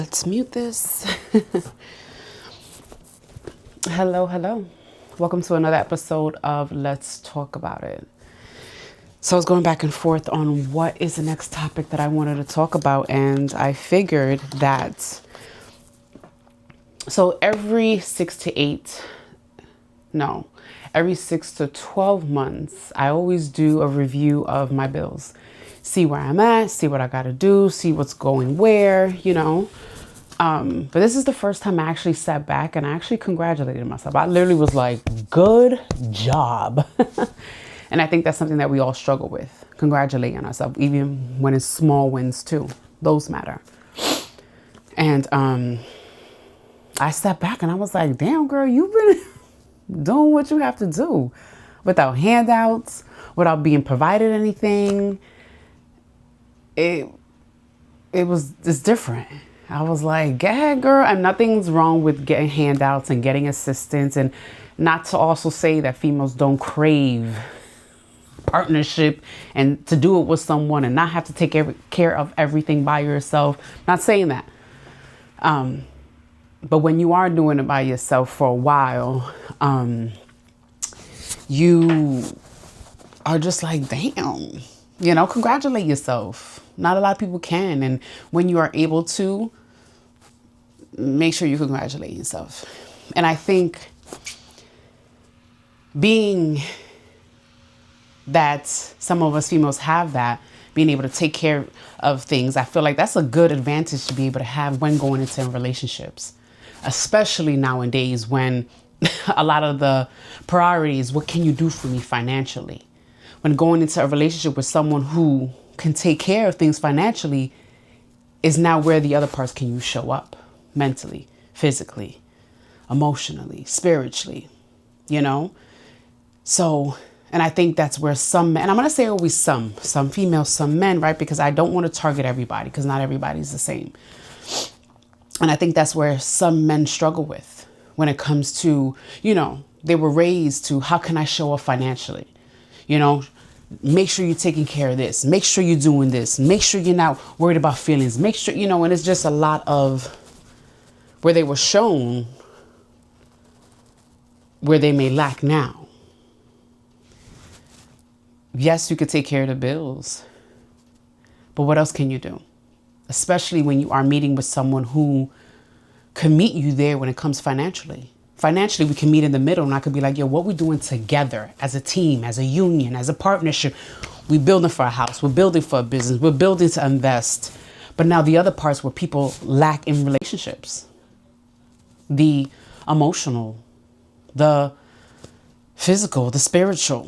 Let's mute this. Hello, hello. Welcome to another episode of Let's Talk About It. So I was going back and forth on what is the next topic that I wanted to talk about, and I figured that every 6 to 12 months, I always do a review of my bills. See where I'm at, see what I got to do, see what's going where. But this is the first time I actually sat back and I actually congratulated myself. I literally was like, good job. And I think that's something that we all struggle with, congratulating ourselves, even when it's small wins too. Those matter. And I sat back and I was like, damn, girl, you've been doing what you have to do without handouts, without being provided anything. It's different. I was like, yeah, girl, and nothing's wrong with getting handouts and getting assistance, and not to also say that females don't crave partnership and to do it with someone and not have to take care of everything by yourself. Not saying that. But when you are doing it by yourself for a while, you are just like, damn, congratulate yourself. Not a lot of people can. And when you are able to, make sure you congratulate yourself. And I think being that some of us females have that, being able to take care of things, I feel like that's a good advantage to be able to have when going into relationships, especially nowadays when a lot of the priorities, what can you do for me financially? When going into a relationship with someone who can take care of things financially is now where the other parts can you show up mentally, physically, emotionally, spiritually, So, and I think that's where some men, and I'm going to say always some females, some men, right? Because I don't want to target everybody because not everybody's the same. And I think that's where some men struggle with when it comes to, they were raised to, how can I show up financially? Make sure you're taking care of this. Make sure you're doing this. Make sure you're not worried about feelings. Make sure, and it's just a lot of where they were shown where they may lack now. Yes, you could take care of the bills, but what else can you do? Especially when you are meeting with someone who can meet you there when it comes financially. Financially, we can meet in the middle, and I could be like, yo, what we doing together as a team, as a union, as a partnership? We building for a house. We're building for a business. We're building to invest. But now the other parts where people lack in relationships, the emotional, the physical, the spiritual.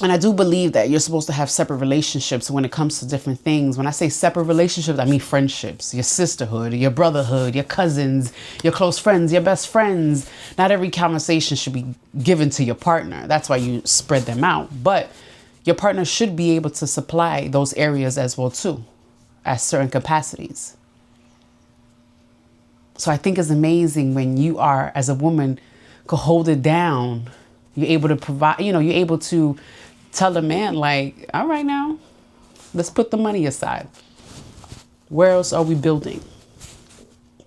And I do believe that you're supposed to have separate relationships when it comes to different things. When I say separate relationships, I mean friendships, your sisterhood, your brotherhood, your cousins, your close friends, your best friends. Not every conversation should be given to your partner. That's why you spread them out. But your partner should be able to supply those areas as well too, at certain capacities. So I think it's amazing when you are, as a woman, could hold it down. You're able to provide, you're able to tell the man, like, all right, now, let's put the money aside. Where else are we building?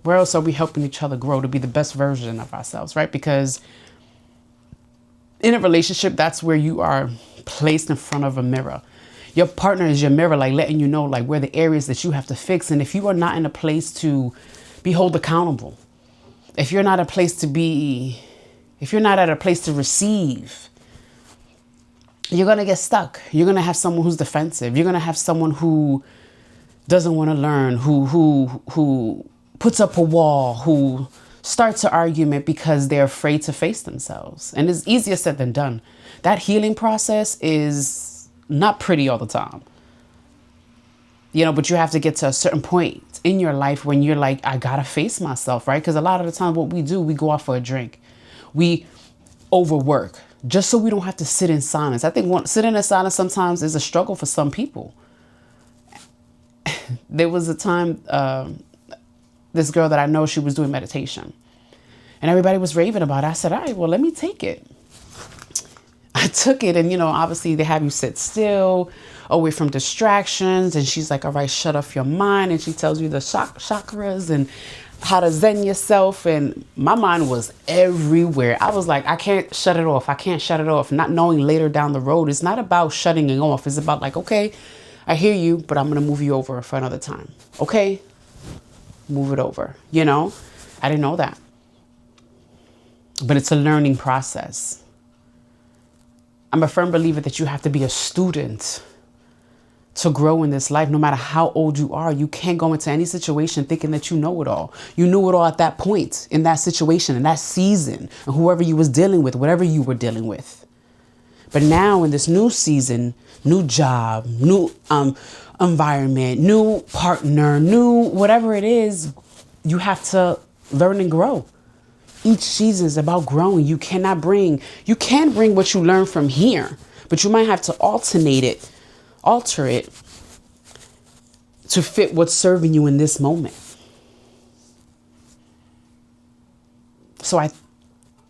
Where else are we helping each other grow to be the best version of ourselves, right? Because in a relationship, that's where you are placed in front of a mirror. Your partner is your mirror, like letting you know, like, where the areas that you have to fix. And if you are not in a place to be held accountable, if you're not at a place to receive, you're going to get stuck. You're going to have someone who's defensive. You're going to have someone who doesn't want to learn, who puts up a wall, who starts an argument because they're afraid to face themselves. And it's easier said than done. That healing process is not pretty all the time. But you have to get to a certain point in your life when you're like, I got to face myself, right? Because a lot of the time what we do, we go out for a drink. We overwork just so we don't have to sit in silence. I think sitting in silence sometimes is a struggle for some people. There was a time, this girl that I know, she was doing meditation. And everybody was raving about it. I said, all right, well, let me take it. I took it, and obviously they have you sit still, away from distractions, and she's like, all right, shut off your mind, and she tells you the chakras and how to zen yourself. And my mind was everywhere. I was like, I can't shut it off. I can't shut it off. Not knowing later down the road, it's not about shutting it off. It's about like, okay, I hear you, but I'm going to move you over for another time. Okay, move it over. I didn't know that. But it's a learning process. I'm a firm believer that you have to be a student to grow in this life. No matter how old you are, you can't go into any situation thinking that you know it all. You knew it all at that point, in that situation, in that season, and whoever you was dealing with, whatever you were dealing with. But now in this new season, new job, new environment, new partner, new whatever it is, you have to learn and grow. Each season is about growing. You can bring what you learn from here, but you might have to alter it to fit what's serving you in this moment. So I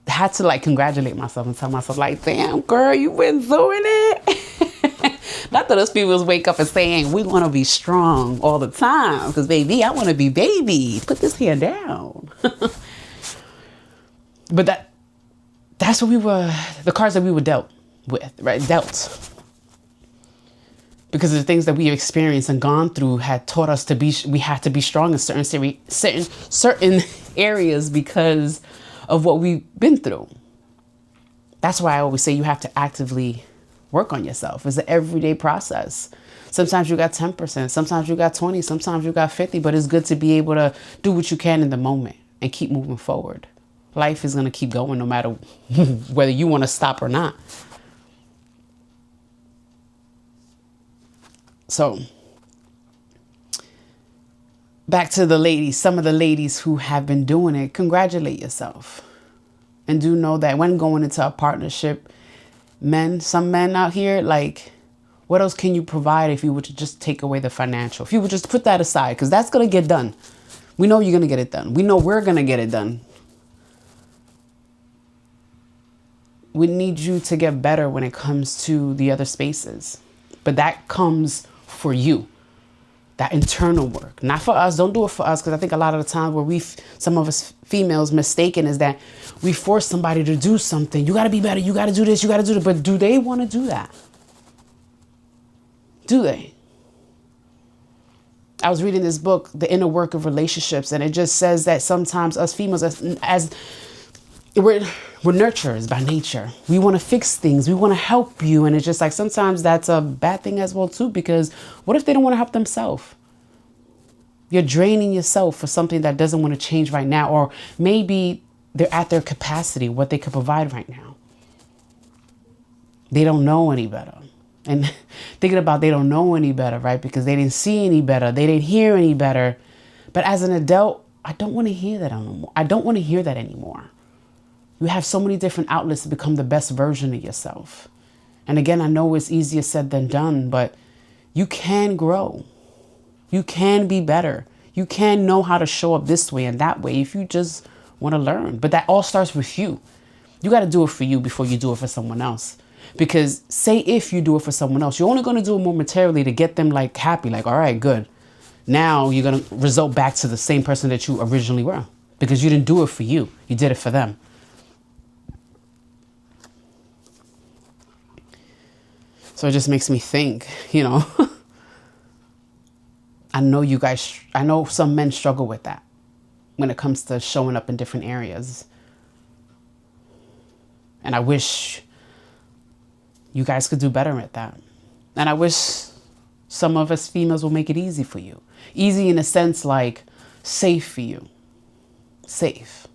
had to congratulate myself and tell myself damn girl, you've been doing it. Not that those people wake up and saying we want to be strong all the time, because baby, I want to be baby. Put this hair down. But that's what the cards that we were dealt with, right? Dealt. Because the things that we experienced and gone through had taught us we had to be strong in certain areas because of what we've been through. That's why I always say you have to actively work on yourself. It's an everyday process. Sometimes you got 10%, sometimes you got 20, sometimes you got 50, but it's good to be able to do what you can in the moment and keep moving forward. Life is going to keep going no matter whether you want to stop or not. So back to the ladies, some of the ladies who have been doing it, congratulate yourself. And do know that when going into a partnership, some men out here, what else can you provide if you were to just take away the financial? If you would just put that aside, because that's going to get done. We know you're going to get it done. We know we're going to get it done. We need you to get better when it comes to the other spaces. But that comes for you. That internal work. Not for us. Don't do it for us. Because I think a lot of the time where some of us females mistaken is that we force somebody to do something. You got to be better. You got to do this. You got to do that. But do they want to do that? Do they? I was reading this book, The Inner Work of Relationships, and it just says that sometimes us females, as we're nurturers by nature. We want to fix things. We want to help you. And it's just sometimes that's a bad thing as well too, because what if they don't want to help themselves? You're draining yourself for something that doesn't want to change right now. Or maybe they're at their capacity, what they could provide right now. They don't know any better. And thinking about they don't know any better, right? Because they didn't see any better. They didn't hear any better. But as an adult, I don't want to hear that anymore. I don't want to hear that anymore. You have so many different outlets to become the best version of yourself. And again, I know it's easier said than done, but you can grow. You can be better. You can know how to show up this way and that way if you just want to learn. But that all starts with you. You got to do it for you before you do it for someone else. Because say if you do it for someone else, you're only going to do it momentarily to get them happy. All right, good. Now you're going to result back to the same person that you originally were. Because you didn't do it for you. You did it for them. So it just makes me think, I know some men struggle with that when it comes to showing up in different areas. And I wish you guys could do better at that. And I wish some of us females will make it easy for you. Easy in a sense safe for you. Safe.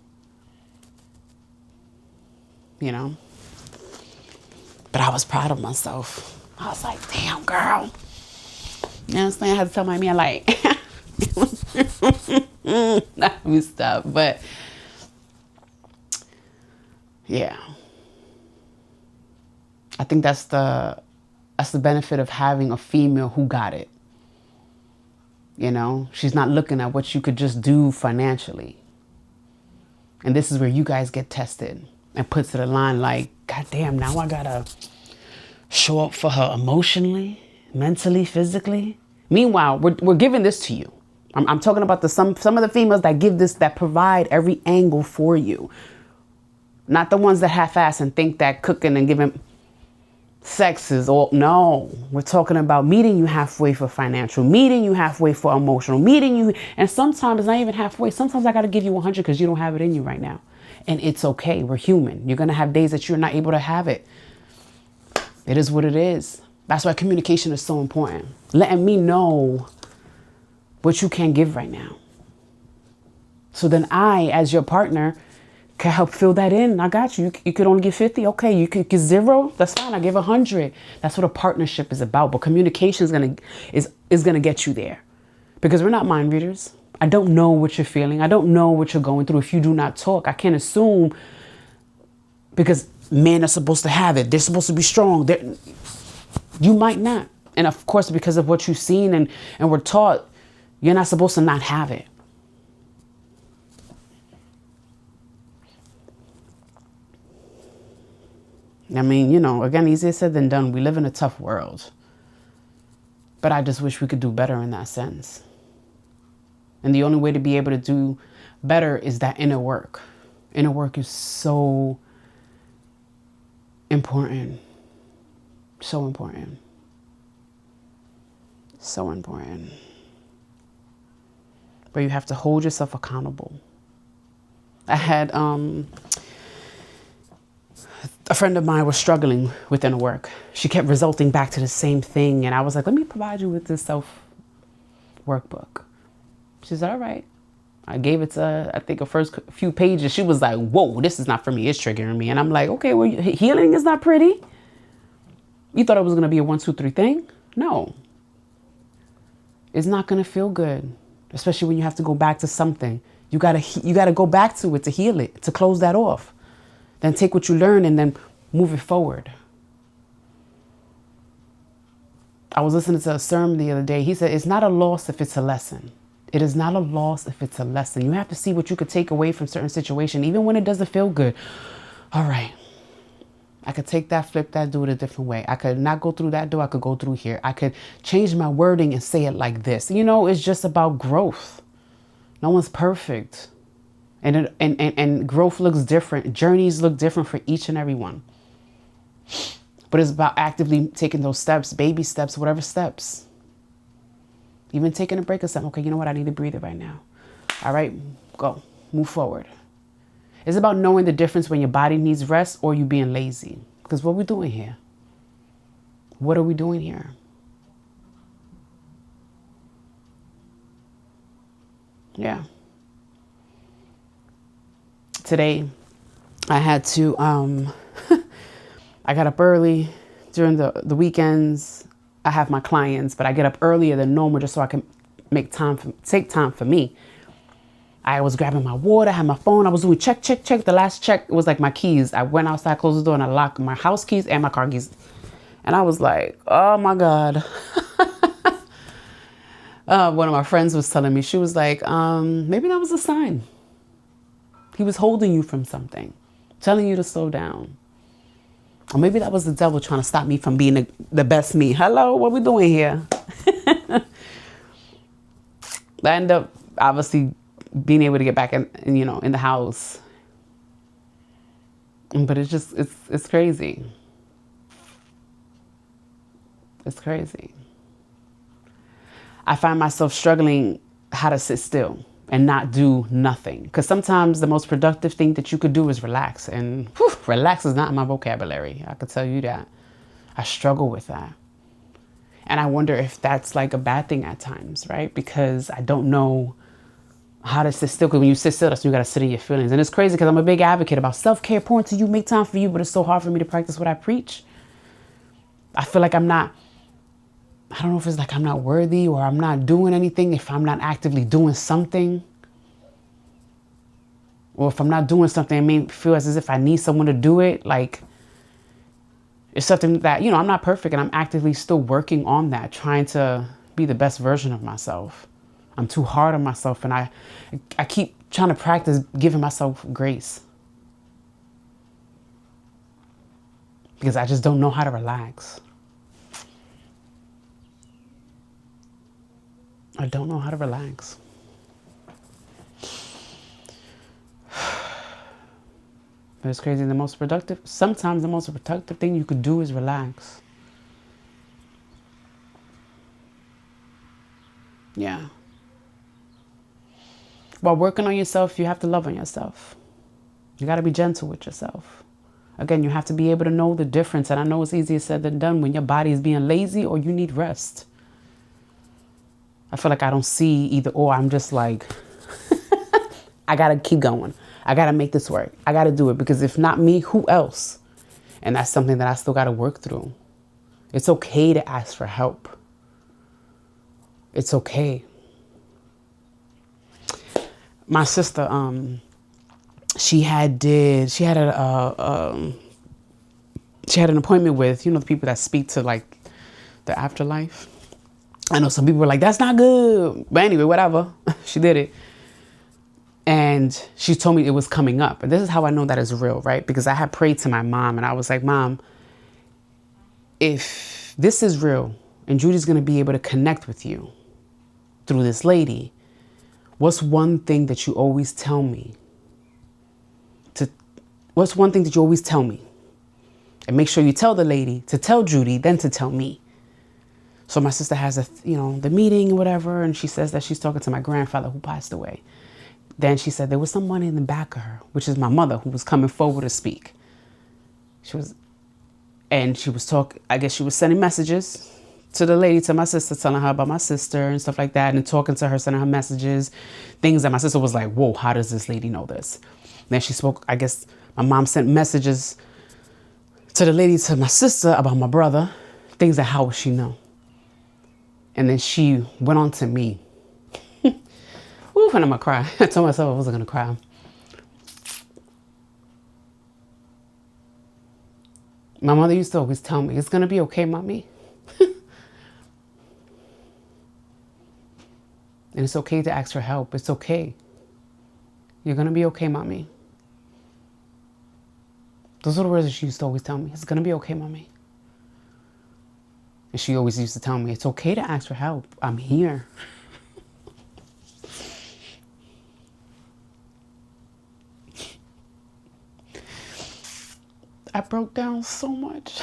But I was proud of myself. I was like, damn, girl. You know what I'm saying? I had to tell my man, let me stop. But, yeah. I think that's the benefit of having a female who got it. She's not looking at what you could just do financially. And this is where you guys get tested. and puts it in line like, God damn, now I gotta show up for her emotionally, mentally, physically. Meanwhile, we're giving this to you. I'm talking about some of the females that give this, that provide every angle for you. Not the ones that half-ass and think that cooking and giving sex is all. No, we're talking about meeting you halfway for financial, meeting you halfway for emotional, meeting you. And sometimes it's not even halfway. Sometimes I got to give you 100 because you don't have it in you right now. And it's okay. We're human. You're going to have days that you're not able to have it. It is what it is. That's why communication is so important. Letting me know what you can give right now. So then I, as your partner, can help fill that in. I got you. You could only give 50. Okay, you could get 0. That's fine. I give 100. That's what a partnership is about. But communication is gonna get you there, because we're not mind readers. I don't know what you're feeling. I don't know what you're going through. If you do not talk, I can't assume, because men are supposed to have it. They're supposed to be strong. You might not. And of course, because of what you've seen and were taught, you're not supposed to not have it. I mean, you know, again, easier said than done. We live in a tough world. But I just wish we could do better in that sense. And the only way to be able to do better is that inner work. Inner work is so important. So important. So important. But you have to hold yourself accountable. I had a friend of mine was struggling with inner work. She kept resulting back to the same thing. And I was like, let me provide you with this self workbook. She said, all right. I gave it to her, I think, the first few pages. She was like, whoa, this is not for me. It's triggering me. And I'm like, okay, well, healing is not pretty. You thought it was going to be a 1, 2, 3 thing? No. It's not going to feel good, especially when you have to go back to something. You gotta go back to it to heal it, to close that off. Then take what you learn and then move it forward. I was listening to a sermon the other day. He said, it's not a loss if it's a lesson. It is not a loss if it's a lesson. You have to see what you could take away from certain situation, even when it doesn't feel good. All right. I could take that, flip that, do it a different way. I could not go through that door. I could go through here. I could change my wording and say it like this. You know, it's just about growth. No one's perfect. And growth looks different. Journeys look different for each and every one. But it's about actively taking those steps, baby steps, whatever steps. Even taking a break or something. Okay, you know what? I need to breathe it right now. All right, go. Move forward. It's about knowing the difference when your body needs rest or you being lazy. Because what are we doing here? What are we doing here? Yeah. Today, I had to, I got up early during the weekends. I have my clients, but I get up earlier than normal just so I can take time for me. I was grabbing my water, I had my phone. I was doing check. The last check was like my keys. I went outside, closed the door, and I locked my house keys and my car keys. And I was like, oh my God. One of my friends was telling me, she was like, maybe that was a sign. He was holding you from something, telling you to slow down. Or maybe that was the devil trying to stop me from being the best me. Hello, what we doing here? I ended up obviously being able to get back in the house. But it's crazy. It's crazy. I find myself struggling how to sit still and not do nothing. Because sometimes the most productive thing that you could do is relax. And relax is not in my vocabulary. I could tell you that. I struggle with that. And I wonder if that's like a bad thing at times, right? Because I don't know how to sit still. Because when you sit still, that's when you got to sit in your feelings. And it's crazy because I'm a big advocate about self-care, pouring to you, make time for you. But it's so hard for me to practice what I preach. I feel like I don't know if it's like I'm not worthy or I'm not doing anything if I'm not actively doing something. Or if I'm not doing something, it may feel as if I need someone to do it. Like, it's something that, I'm not perfect and I'm actively still working on that, trying to be the best version of myself. I'm too hard on myself and I keep trying to practice giving myself grace. because I just don't know how to relax. I don't know how to relax. But it's crazy. Sometimes the most productive thing you could do is relax. Yeah. While working on yourself, you have to love on yourself. You got to be gentle with yourself. Again, you have to be able to know the difference. And I know it's easier said than done when your body is being lazy or you need rest. I feel like I don't see either or. I'm just like, I got to keep going. I got to make this work. I got to do it, because if not me, who else? And that's something that I still got to work through. It's okay to ask for help. It's okay. My sister, she had an appointment with, the people that speak to like the afterlife. I know some people were like, that's not good. But anyway, whatever. She did it. And she told me it was coming up. And this is how I know that is real, right? Because I had prayed to my mom and I was like, Mom, if this is real and Judy's going to be able to connect with you through this lady, what's one thing that you always tell me? What's one thing that you always tell me? And make sure you tell the lady to tell Judy, then to tell me. So my sister has the meeting or whatever. And she says that she's talking to my grandfather who passed away. Then she said there was someone in the back of her, which is my mother, who was coming forward to speak. She was talking, I guess she was sending messages to the lady, to my sister, telling her about my sister and stuff like that. And talking to her, sending her messages, things that my sister was like, whoa, how does this lady know this? Then she spoke, I guess my mom sent messages to the lady, to my sister, about my brother, things that how would she know? And then she went on to me. Ooh, and I'm gonna cry. I told myself I wasn't gonna cry. My mother used to always tell me, it's gonna be okay, mommy. And it's okay to ask for help. It's okay. You're gonna be okay, mommy. Those are the words that she used to always tell me. It's gonna be okay, mommy. And she always used to tell me, it's okay to ask for help. I'm here. I broke down so much.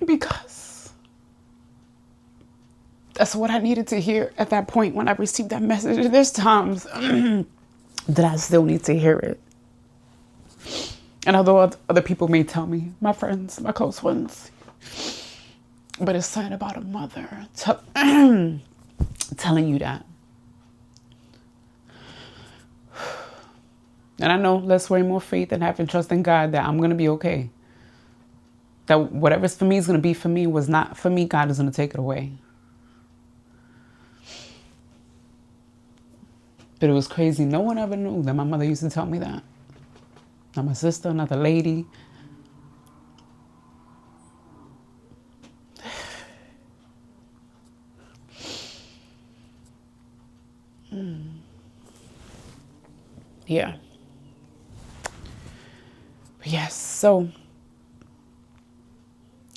Because that's what I needed to hear at that point when I received that message. There's times that I still need to hear it. And although other people may tell me, my friends, my close ones, but it's something about a mother telling you that. And I know less way more faith and having trust in God that I'm going to be okay. That whatever's for me is going to be for me. Was not for me, God is going to take it away. But it was crazy. No one ever knew that my mother used to tell me that. Not my sister, not the lady. Yeah. Yes, so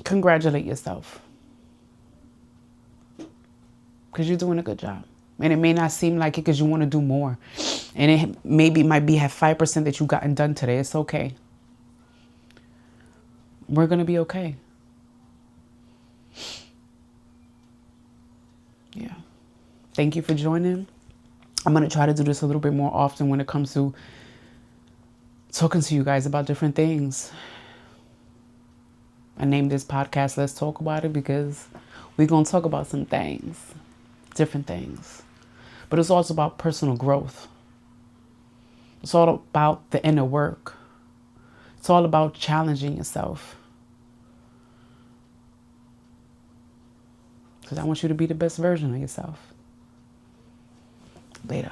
congratulate yourself. Because you're doing a good job. And it may not seem like it because you want to do more. And it might be have 5% that you gotten done today. It's okay. We're going to be okay. Yeah. Thank you for joining. I'm going to try to do this a little bit more often when it comes to talking to you guys about different things. I named this podcast Let's Talk About It because we're going to talk about some things, different things. But it's also about personal growth. It's all about the inner work. It's all about challenging yourself. Because I want you to be the best version of yourself. Later.